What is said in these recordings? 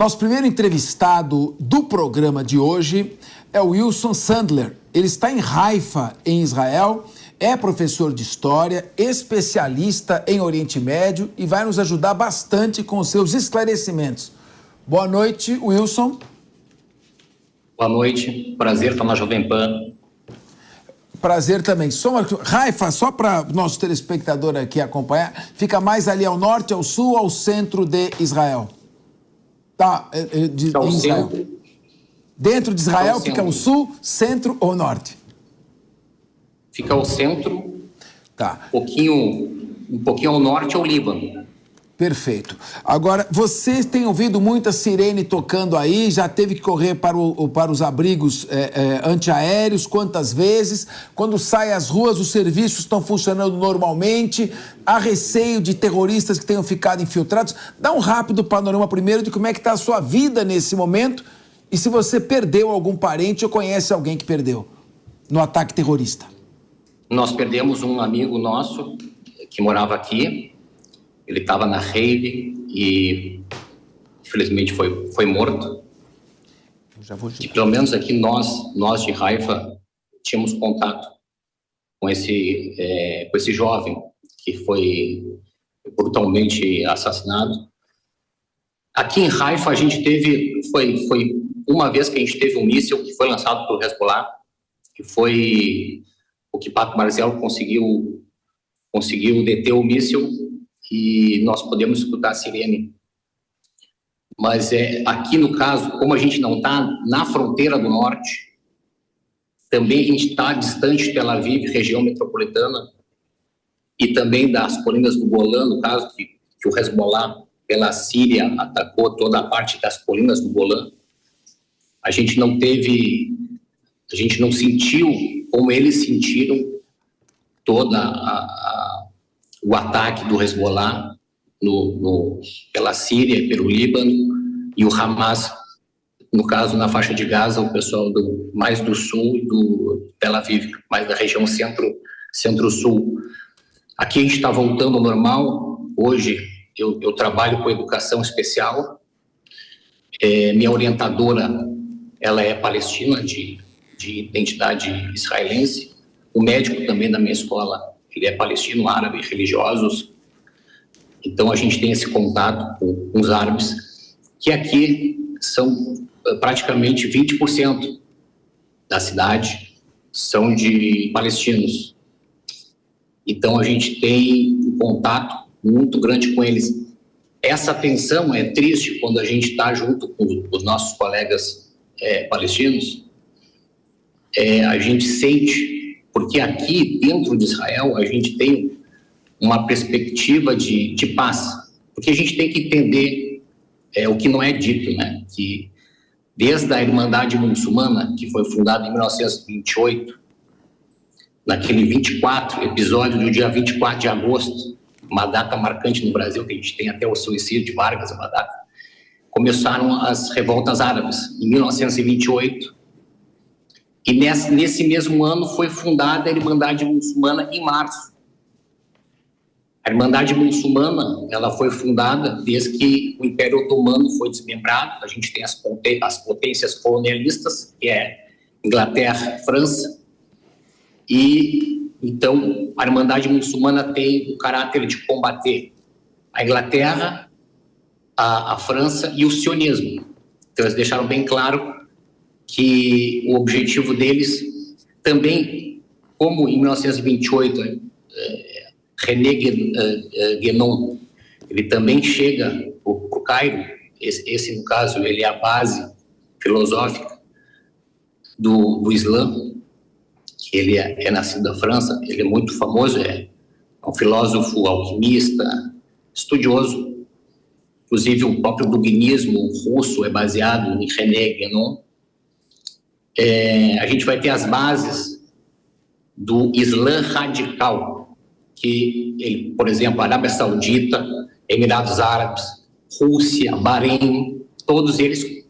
Nosso primeiro entrevistado do programa de hoje é o Wilson Sandler. Ele está em Haifa, em Israel, é professor de história, especialista em Oriente Médio e vai nos ajudar bastante com os seus esclarecimentos. Boa noite, Wilson. Boa noite, prazer estar na Jovem Pan. Prazer também. Haifa, só para o nosso telespectador aqui acompanhar, fica mais ali ao norte, ao sul, ao centro de Israel? Tá, em Israel. Dentro de Israel fica o sul, centro ou norte? Fica ao centro, tá. Um pouquinho ao norte ao Líbano. Perfeito. Agora, você tem ouvido muita sirene tocando aí, já teve que correr para os abrigos antiaéreos, quantas vezes? Quando sai às ruas, os serviços estão funcionando normalmente? Há receio de terroristas que tenham ficado infiltrados? Dá um rápido panorama primeiro de como é que está a sua vida nesse momento e se você perdeu algum parente ou conhece alguém que perdeu no ataque terrorista. Nós perdemos um amigo nosso que morava aqui. Ele estava na rave e, infelizmente, foi morto. E, pelo menos aqui nós de Haifa tínhamos contato com esse jovem que foi brutalmente assassinado. Aqui em Haifa a gente foi uma vez que a gente teve um míssil que foi lançado pelo Hezbollah, que foi o que Paco Marzel conseguiu deter o míssil. E nós podemos escutar a sirene. Mas aqui no caso, como a gente não está na fronteira do norte, também a gente está distante de Tel Aviv, região metropolitana, e também das colinas do Golã, no caso que o Hezbollah, pela Síria, atacou toda a parte das colinas do Golã. A gente não sentiu como eles sentiram o ataque do Hezbollah pela Síria, pelo Líbano, e o Hamas, no caso, na faixa de Gaza, o pessoal mais do sul e do Tel Aviv, mais da região centro-sul. Aqui a gente está voltando ao normal. Hoje eu trabalho com educação especial. Minha orientadora, ela é palestina, de identidade israelense. O médico também da minha escola, ele é palestino, árabe, religiosos. Então, a gente tem esse contato com os árabes, que aqui são praticamente 20% da cidade são de palestinos. Então, a gente tem um contato muito grande com eles. Essa tensão é triste quando a gente está junto com os nossos colegas palestinos. A gente sente... Porque aqui, dentro de Israel, a gente tem uma perspectiva de paz. Porque a gente tem que entender o que não é dito, né? Que desde a Irmandade Muçulmana, que foi fundada em 1928, naquele episódio do dia 24 de agosto, uma data marcante no Brasil, que a gente tem até o suicídio de Vargas, uma data, começaram as revoltas árabes, em 1928, e nesse mesmo ano foi fundada a Irmandade Muçulmana em março. A Irmandade Muçulmana, ela foi fundada desde que o Império Otomano foi desmembrado. A gente tem as potências colonialistas, que é Inglaterra, França. E, então, a Irmandade Muçulmana tem o caráter de combater a Inglaterra, a França e o sionismo. Então, eles deixaram bem claro que o objetivo deles também, como em 1928, René Guénon, ele também chega para o Cairo. Esse, no caso, ele é a base filosófica do Islã, que ele é nascido da França, ele é muito famoso, é um filósofo alquimista, estudioso. Inclusive, o próprio duginismo russo é baseado em René Guénon. A gente vai ter as bases do Islã radical, que ele, por exemplo, Arábia Saudita, Emirados Árabes, Rússia, Bahrein, todos eles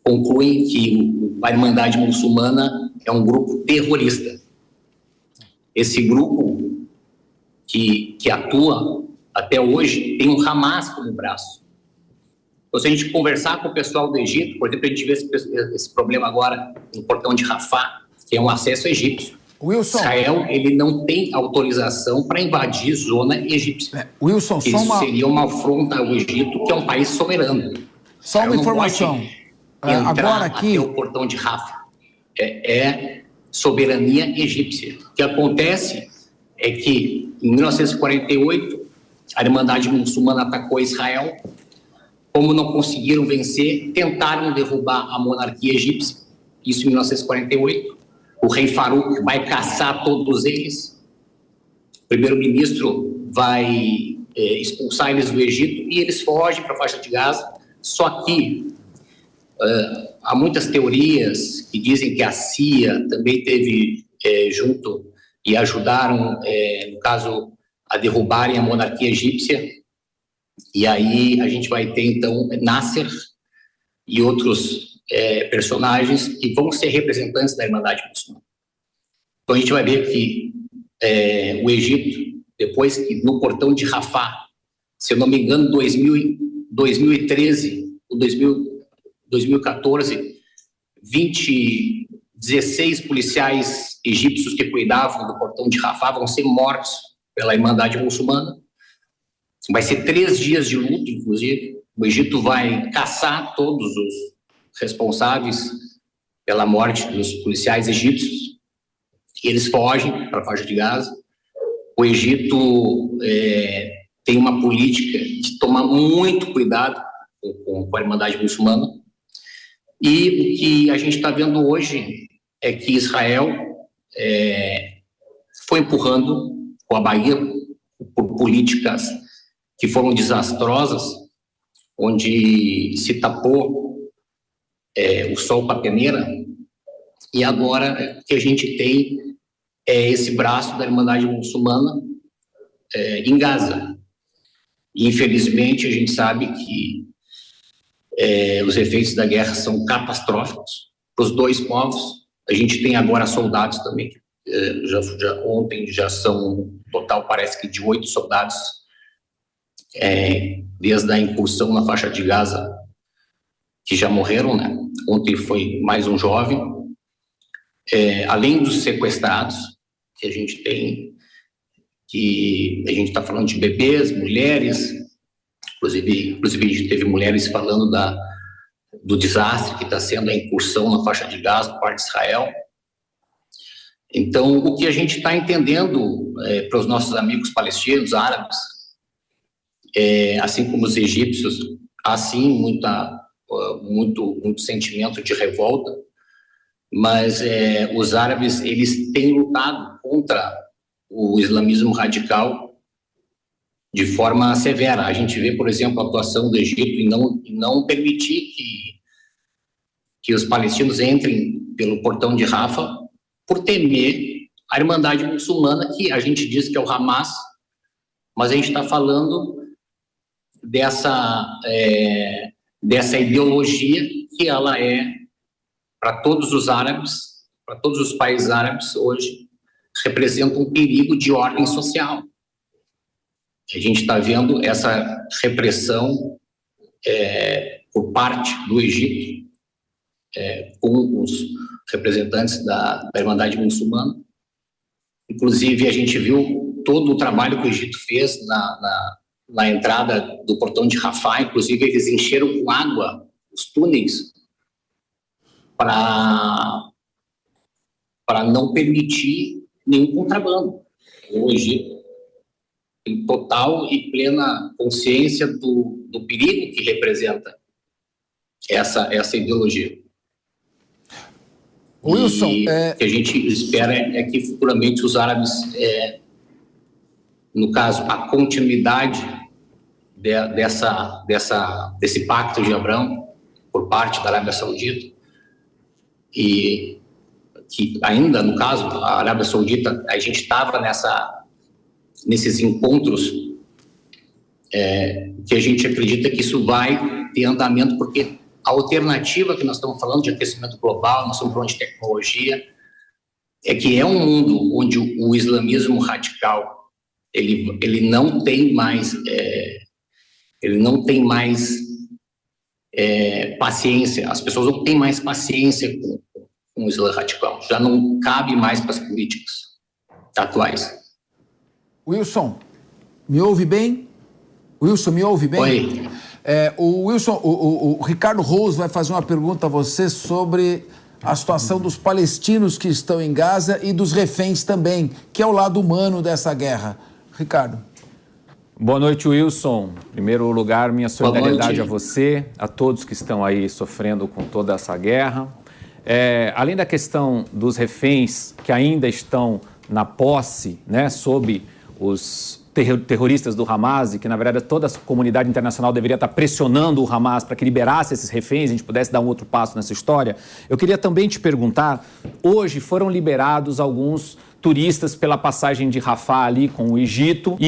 concluem que a Irmandade Muçulmana é um grupo terrorista. Esse grupo que atua até hoje tem o Hamas como braço. Então, se a gente conversar com o pessoal do Egito, por exemplo, a gente vê esse problema agora no portão de Rafah, que é um acesso egípcio. Wilson, Israel, ele não tem autorização para invadir zona egípcia. Wilson, isso seria uma afronta ao Egito, que é um país soberano. Só uma informação. Agora aqui, até o portão de Rafah é soberania egípcia. O que acontece é que, em 1948, a Irmandade Muçulmana atacou Israel. Como não conseguiram vencer, tentaram derrubar a monarquia egípcia. Isso em 1948. O rei Farouk vai caçar todos eles. O primeiro-ministro vai expulsar eles do Egito e eles fogem para a faixa de Gaza. Só que há muitas teorias que dizem que a CIA também teve junto e ajudaram, no caso, a derrubarem a monarquia egípcia. E aí a gente vai ter, então, Nasser e outros personagens que vão ser representantes da Irmandade Muçulmana. Então a gente vai ver que o Egito, depois que no portão de Rafah, se eu não me engano, 2013 ou 2014, 16 policiais egípcios que cuidavam do portão de Rafah vão ser mortos pela Irmandade Muçulmana. Vai ser 3 dias de luto, inclusive. O Egito vai caçar todos os responsáveis pela morte dos policiais egípcios. E eles fogem para a faixa de Gaza. O Egito tem uma política de tomar muito cuidado com a Irmandade Muçulmana. E o que a gente está vendo hoje é que Israel foi empurrando com a Bahia por políticas que foram desastrosas, onde se tapou o sol com a peneira, e agora que a gente tem esse braço da Irmandade Muçulmana em Gaza. E, infelizmente, a gente sabe que os efeitos da guerra são catastróficos para os dois povos. A gente tem agora soldados também, ontem já são, total parece que de 8 soldados, desde a incursão na faixa de Gaza, que já morreram, né? Ontem foi mais um jovem, além dos sequestrados que a gente tem, que a gente está falando de bebês, mulheres, inclusive a gente teve mulheres falando do desastre que está sendo a incursão na faixa de Gaza por parte de Israel. Então, o que a gente está entendendo para os nossos amigos palestinos, árabes, assim como os egípcios, há sim muito sentimento de revolta, mas os árabes, eles têm lutado contra o islamismo radical de forma severa. A gente vê, por exemplo, a atuação do Egito em não permitir que os palestinos entrem pelo portão de Rafah por temer a Irmandade Muçulmana, que a gente diz que é o Hamas, mas a gente está falando dessa ideologia que ela para todos os árabes, para todos os países árabes hoje, representa um perigo de ordem social. A gente está vendo essa repressão por parte do Egito, com os representantes da Irmandade Muçulmana. Inclusive, a gente viu todo o trabalho que o Egito fez na entrada do portão de Rafah. Inclusive, eles encheram com água os túneis para não permitir nenhum contrabando. O Egito tem total e plena consciência do perigo que representa essa ideologia. Wilson, o que a gente espera é que futuramente os árabes, no caso, a continuidade desse pacto de Abraão por parte da Arábia Saudita, e que ainda, no caso, a Arábia Saudita, a gente estava nesses encontros, que a gente acredita que isso vai ter andamento, porque a alternativa que nós estamos falando de aquecimento global, nós estamos falando de tecnologia, é que é um mundo onde o islamismo radical ele não tem mais paciência, as pessoas não têm mais paciência com o Islã radical, já não cabe mais para as políticas atuais. Wilson, me ouve bem? Wilson, me ouve bem? Oi. O Ricardo Rose vai fazer uma pergunta a você sobre a situação dos palestinos que estão em Gaza e dos reféns também, que é o lado humano dessa guerra. Ricardo. Boa noite, Wilson. Em primeiro lugar, minha solidariedade a você, a todos que estão aí sofrendo com toda essa guerra. Além da questão dos reféns que ainda estão na posse, né, sob os terroristas do Hamas, e que, na verdade, toda a comunidade internacional deveria estar pressionando o Hamas para que liberasse esses reféns, a gente pudesse dar um outro passo nessa história. Eu queria também te perguntar, hoje foram liberados alguns turistas pela passagem de Rafah ali com o Egito, e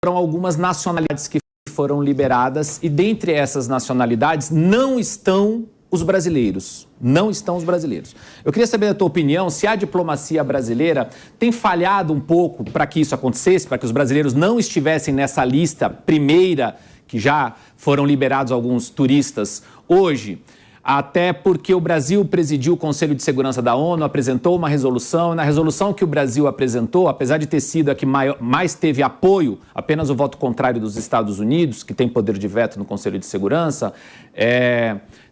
foram algumas nacionalidades que foram liberadas, e dentre essas nacionalidades não estão os brasileiros. Não estão os brasileiros. Eu queria saber a tua opinião, se a diplomacia brasileira tem falhado um pouco para que isso acontecesse, para que os brasileiros não estivessem nessa lista primeira, que já foram liberados alguns turistas hoje, até porque o Brasil presidiu o Conselho de Segurança da ONU, apresentou uma resolução, e na resolução que o Brasil apresentou, apesar de ter sido a que mais teve apoio, apenas o voto contrário dos Estados Unidos, que tem poder de veto no Conselho de Segurança,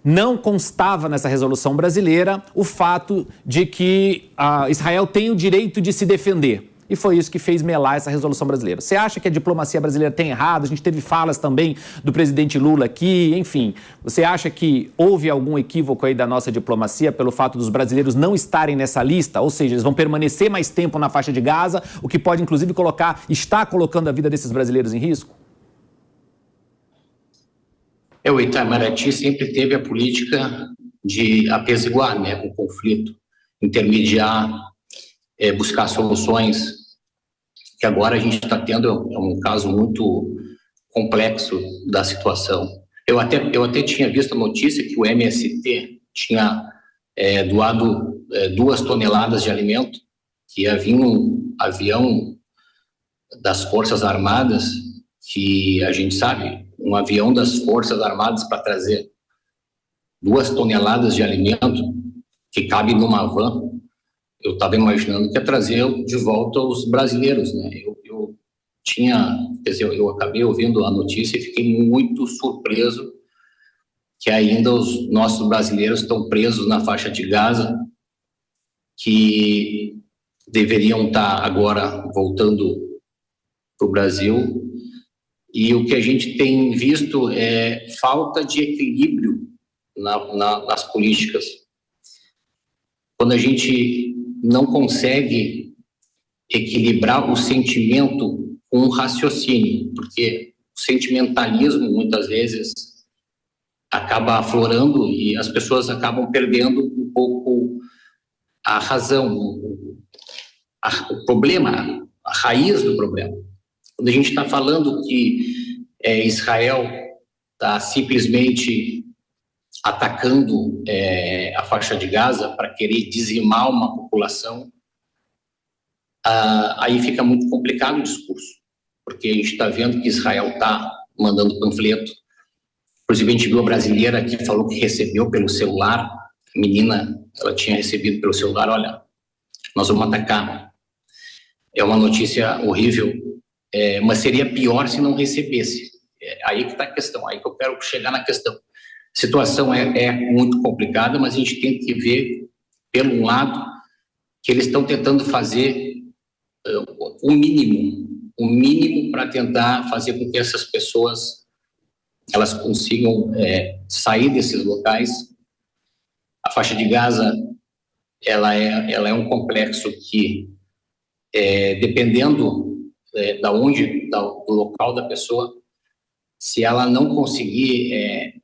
não constava nessa resolução brasileira o fato de que Israel tem o direito de se defender. E foi isso que fez melar essa resolução brasileira. Você acha que a diplomacia brasileira tem errado? A gente teve falas também do presidente Lula aqui, enfim. Você acha que houve algum equívoco aí da nossa diplomacia pelo fato dos brasileiros não estarem nessa lista? Ou seja, eles vão permanecer mais tempo na faixa de Gaza, o que pode, inclusive, está colocando a vida desses brasileiros em risco? O Itamaraty sempre teve a política de apaziguar, né, o conflito, intermediar, buscar soluções, que agora a gente está tendo um caso muito complexo da situação. Eu até tinha visto a notícia que o MST tinha doado 2 toneladas de alimento, que havia um avião das Forças Armadas, que a gente sabe, um avião das Forças Armadas para trazer 2 toneladas de alimento, que cabe numa van. Eu estava imaginando que ia trazer de volta os brasileiros, né? Eu acabei ouvindo a notícia e fiquei muito surpreso que ainda os nossos brasileiros estão presos na faixa de Gaza, que deveriam estar agora voltando para o Brasil. E o que a gente tem visto é falta de equilíbrio nas políticas. Quando a gente não consegue equilibrar o sentimento com o raciocínio, porque o sentimentalismo, muitas vezes, acaba aflorando e as pessoas acabam perdendo um pouco a razão, o problema, a raiz do problema. Quando a gente está falando que Israel está simplesmente atacando a faixa de Gaza para querer dizimar uma população, aí fica muito complicado o discurso, porque a gente está vendo que Israel está mandando panfleto. Inclusive, a gente viu a brasileira que falou que recebeu pelo celular, a menina, ela tinha recebido pelo celular, olha, nós vamos atacar. É uma notícia horrível, mas seria pior se não recebesse. Aí que está a questão, aí que eu quero chegar na questão. A situação é muito complicada, mas a gente tem que ver, pelo lado, que eles estão tentando fazer o mínimo para tentar fazer com que essas pessoas elas consigam sair desses locais. A faixa de Gaza ela é um complexo que, dependendo do local da pessoa, se ela não conseguir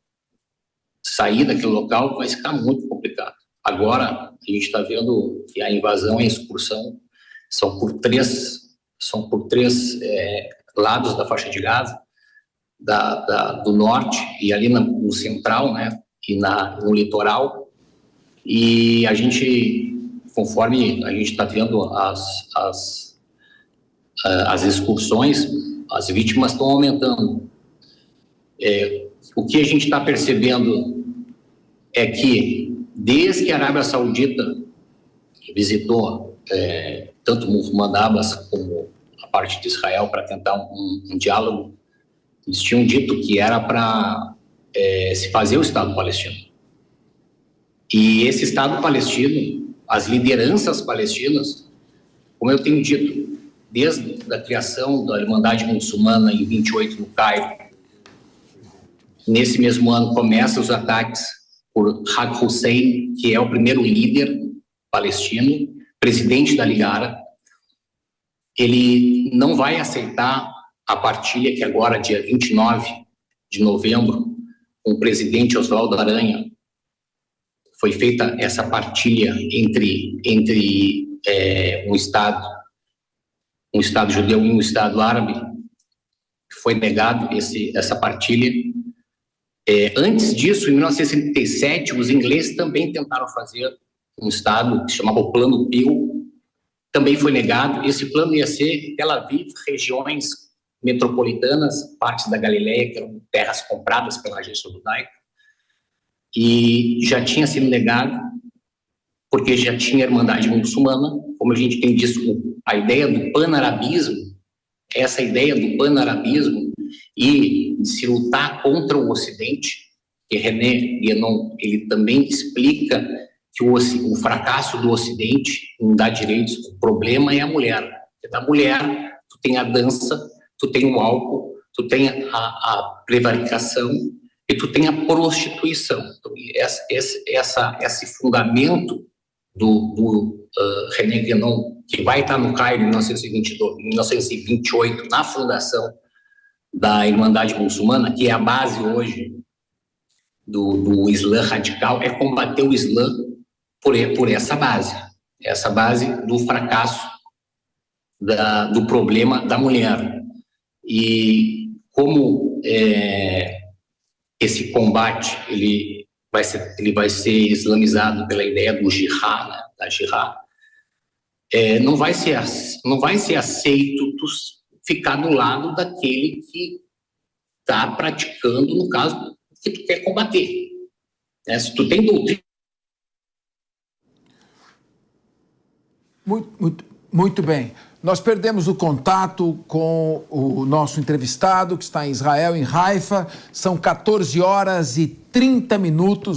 sair daquele local, vai ficar muito complicado. Agora, a gente está vendo que a invasão e a excursão são por três lados da faixa de Gaza, do norte e ali no central, né, e no litoral. E a gente, conforme a gente está vendo as excursões, as vítimas estão aumentando. o que a gente está percebendo é que, desde que a Arábia Saudita visitou tanto Mahmoud Abbas como a parte de Israel para tentar um diálogo, eles tinham dito que era para se fazer o Estado palestino. E esse Estado palestino, as lideranças palestinas, como eu tenho dito, desde a criação da Irmandade Muçulmana em 28 no Cairo, nesse mesmo ano começam os ataques por Haq Hussein, que é o primeiro líder palestino, presidente da Liga Árabe. Ele não vai aceitar a partilha que agora, dia 29 de novembro, com o presidente Oswaldo Aranha, foi feita essa partilha entre um Estado judeu e um Estado árabe. Foi negado essa partilha. Antes disso, em 1967, os ingleses também tentaram fazer um Estado que se chamava o Plano Peel, também foi negado. Esse plano ia ser Tel Aviv, regiões metropolitanas, partes da Galileia, que eram terras compradas pela agência judaica, e já tinha sido negado, porque já tinha Irmandade Muçulmana. Como a gente tem visto, a ideia do panarabismo, essa ideia do panarabismo e de se lutar contra o Ocidente, que René Guénon, ele também explica que o fracasso do Ocidente em dar direitos, o problema é a mulher. Porque da mulher, tu tem a dança, tu tem o álcool, tu tem a prevaricação e tu tem a prostituição. Então, esse fundamento do René Guénon, que vai estar no Cairo em 1928, na fundação da Irmandade Muçulmana, que é a base hoje do Islã radical, é combater o Islã por essa base do fracasso do problema da mulher. E como esse combate ele vai ser islamizado pela ideia do jihad, né, da jihad, não vai ser aceito tu ficar do lado daquele que está praticando, no caso, que tu quer combater. Se tu tem doutrina... Muito bem. Nós perdemos o contato com o nosso entrevistado, que está em Israel, em Haifa. São 14 horas e 30 minutos.